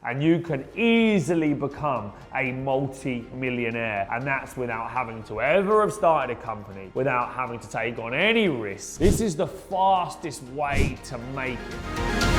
and you can easily become a multi-millionaire. And that's without having to ever have started a company, without having to take on any risks. This is the fastest way to make it.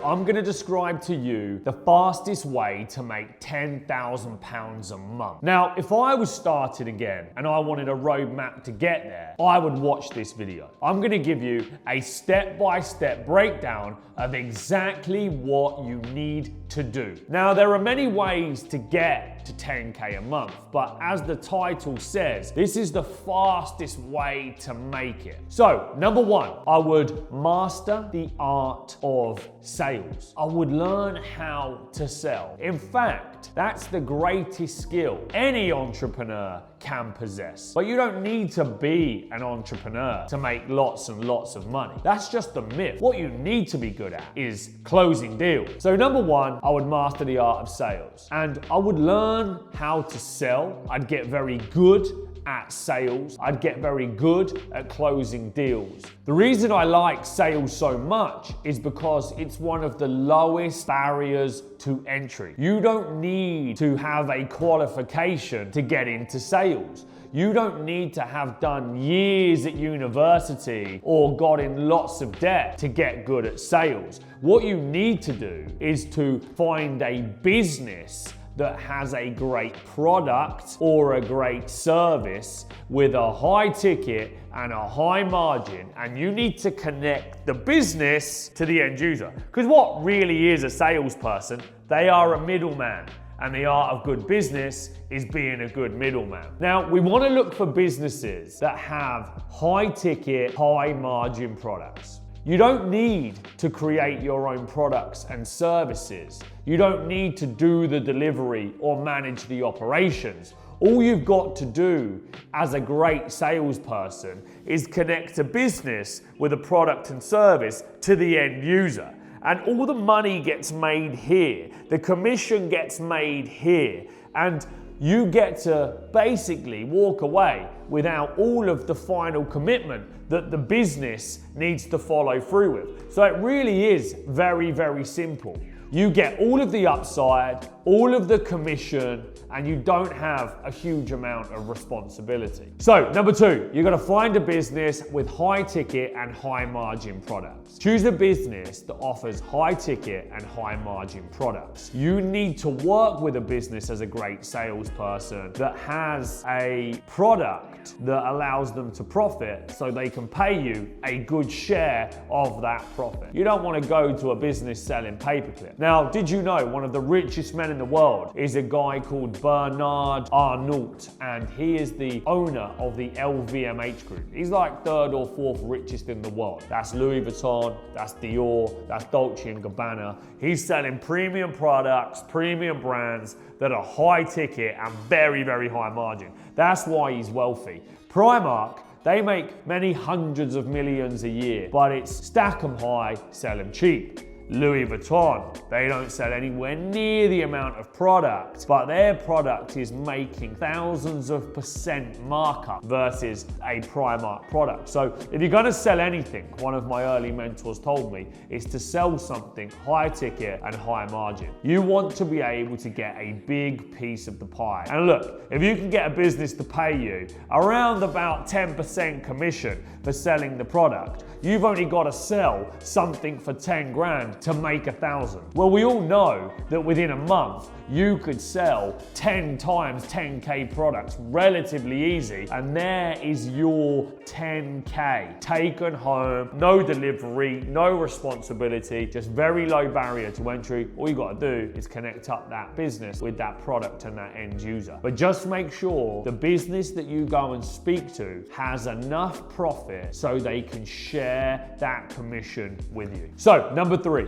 I'm gonna describe to you the fastest way to make £10,000 a month. Now, if I was starting again and I wanted a roadmap to get there, I would watch this video. I'm gonna give you a step-by-step breakdown of exactly what you need to do. Now, there are many ways to get to 10K a month, but as the title says, this is the fastest way to make it. So, number one, I would master the art of sales. I would learn how to sell. In fact, that's the greatest skill any entrepreneur can possess. But you don't need to be an entrepreneur to make lots and lots of money. That's just a myth. What you need to be good at is closing deals. So number one, I would master the art of sales. And I would learn how to sell. I'd get very good at sales. I'd get very good at closing deals. The reason I like sales so much is because it's one of the lowest barriers to entry. You don't need to have a qualification to get into sales. You don't need to have done years at university or got in lots of debt to get good at sales. What you need to do is to find a business that has a great product or a great service with a high ticket and a high margin, and you need to connect the business to the end user. Because what really is a salesperson? They are a middleman. And the art of good business is being a good middleman. Now, we want to look for businesses that have high ticket, high margin products. You don't need to create your own products and services. You don't need to do the delivery or manage the operations. All you've got to do as a great salesperson is connect a business with a product and service to the end user. And all the money gets made here. The commission gets made here. And you get to basically walk away without all of the final commitment that the business needs to follow through with. So it really is very, very simple. You get all of the upside, all of the commission, and you don't have a huge amount of responsibility. So number two, you're gonna find a business with high ticket and high margin products. Choose a business that offers high ticket and high margin products. You need to work with a business as a great salesperson that has a product that allows them to profit so they can pay you a good share of that profit. You don't want to go to a business selling paperclip. Now, did you know one of the richest men in the world is a guy called Bernard Arnault, and he is the owner of the LVMH group. He's like third or fourth richest in the world. That's Louis Vuitton, that's Dior, that's Dolce & Gabbana. He's selling premium products, premium brands that are high ticket and very, very high margin. That's why he's wealthy. Primark, they make many hundreds of millions a year, but it's stack 'em high, sell 'em cheap. Louis Vuitton, they don't sell anywhere near the amount of product, but their product is making thousands of % markup versus a Primark product. So if you're gonna sell anything, one of my early mentors told me, is to sell something high ticket and high margin. You want to be able to get a big piece of the pie. And look, if you can get a business to pay you around about 10% commission for selling the product, you've only got to sell something for 10 grand to make 1,000. Well, we all know that within a month, you could sell 10 times 10K products relatively easy, and there is your 10K taken home, no delivery, no responsibility, just very low barrier to entry. All you got to do is connect up that business with that product and that end user. But just make sure the business that you go and speak to has enough profit so they can share that commission with you. So number three,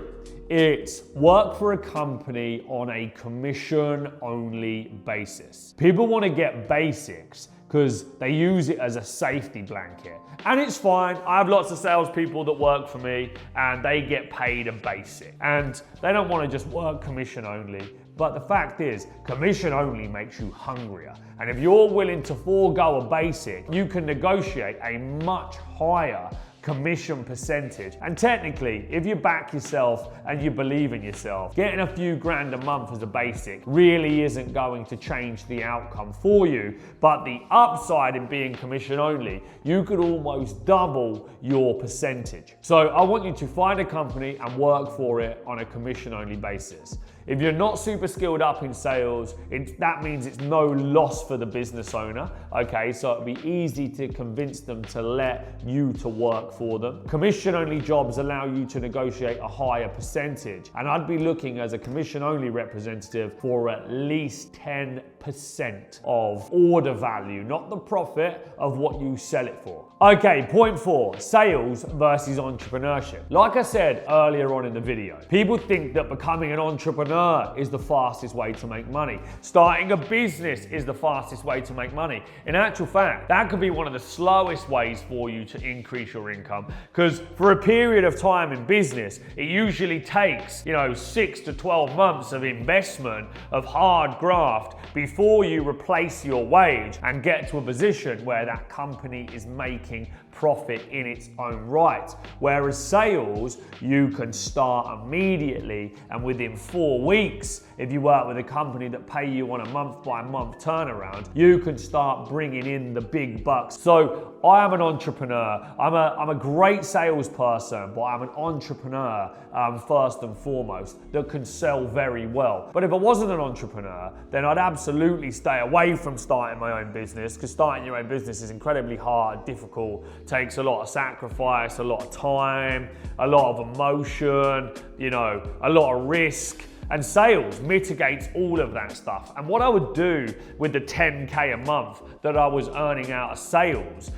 it's work for a company on a commission-only basis. People want to get basics because they use it as a safety blanket. And it's fine. I have lots of salespeople that work for me and they get paid a basic. And they don't want to just work commission only. But the fact is, commission only makes you hungrier. And if you're willing to forego a basic, you can negotiate a much higher commission percentage. And technically, if you back yourself and you believe in yourself, getting a few grand a month as a basic really isn't going to change the outcome for you. But the upside in being commission only, you could almost double your percentage. So I want you to find a company and work for it on a commission only basis. If you're not super skilled up in sales, that means it's no loss for the business owner, okay? So it'll be easy to convince them to let you to work for them. Commission-only jobs allow you to negotiate a higher percentage, and I'd be looking as a commission-only representative for at least 10% of order value, not the profit of what you sell it for. Okay, point 4, sales versus entrepreneurship. Like I said earlier on in the video, people think that becoming an entrepreneur is the fastest way to make money. Starting a business is the fastest way to make money. In actual fact, that could be one of the slowest ways for you to increase your income, because for a period of time in business, it usually takes, 6 to 12 months of investment, of hard graft, before you replace your wage and get to a position where that company is making profit in its own right. Whereas sales, you can start immediately, and within 4 weeks, if you work with a company that pay you on a month-by-month turnaround, you can start bringing in the big bucks. So I am an entrepreneur. I'm a great salesperson, but I'm an entrepreneur first and foremost that can sell very well. But if I wasn't an entrepreneur, then I'd absolutely stay away from starting my own business, because starting your own business is incredibly hard, difficult, takes a lot of sacrifice, a lot of time, a lot of emotion, a lot of risk. And sales mitigates all of that stuff. And what I would do with the 10K a month that I was earning out of sales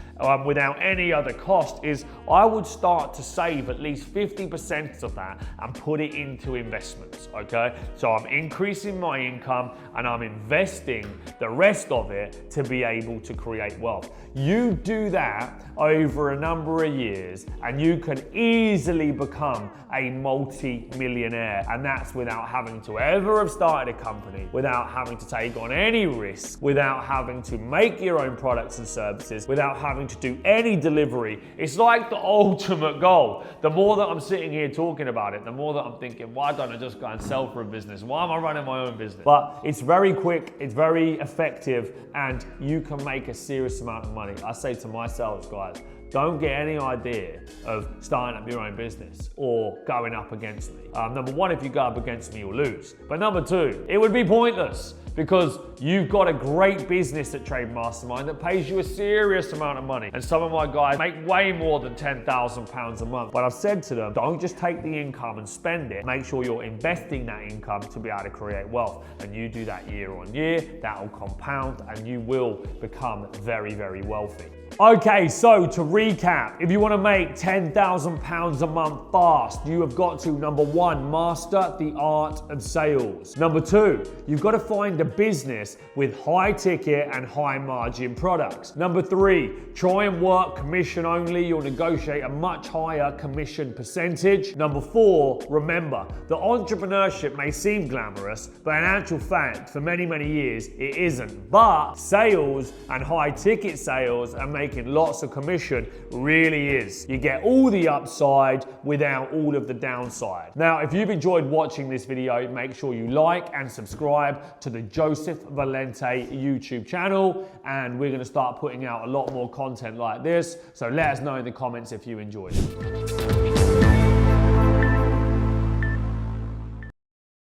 without any other cost is I would start to save at least 50% of that and put it into investments, okay? So I'm increasing my income and I'm investing the rest of it to be able to create wealth. You do that over a number of years and you can easily become a multi-millionaire, and that's without having to ever have started a company, without having to take on any risk, without having to make your own products and services, without having to do any delivery. It's like the ultimate goal. The more that I'm sitting here talking about it, the more that I'm thinking, why don't I just go and sell for a business? Why am I running my own business? But it's very quick, it's very effective, and you can make a serious amount of money. I say to my sales guys, don't get any idea of starting up your own business or going up against me. Number one, if you go up against me, you'll lose. But number two, it would be pointless, because you've got a great business at Trade Mastermind that pays you a serious amount of money. And some of my guys make way more than £10,000 a month. But I've said to them, don't just take the income and spend it. Make sure you're investing that income to be able to create wealth. And you do that year on year, that will compound and you will become very, very wealthy. Okay, so to recap, if you want to make £10,000 a month fast, you have got to, number one, master the art of sales. Number two, you've got to find a business with high ticket and high margin products. Number three, try and work commission only. You'll negotiate a much higher commission percentage. Number four, remember that entrepreneurship may seem glamorous, but in actual fact, for many, many years, it isn't. But sales and high ticket sales and making lots of commission really is. You get all the upside without all of the downside. Now, if you've enjoyed watching this video, make sure you like and subscribe to the Joseph Valente YouTube channel, and we're going to start putting out a lot more content like this. So let us know in the comments if you enjoyed it.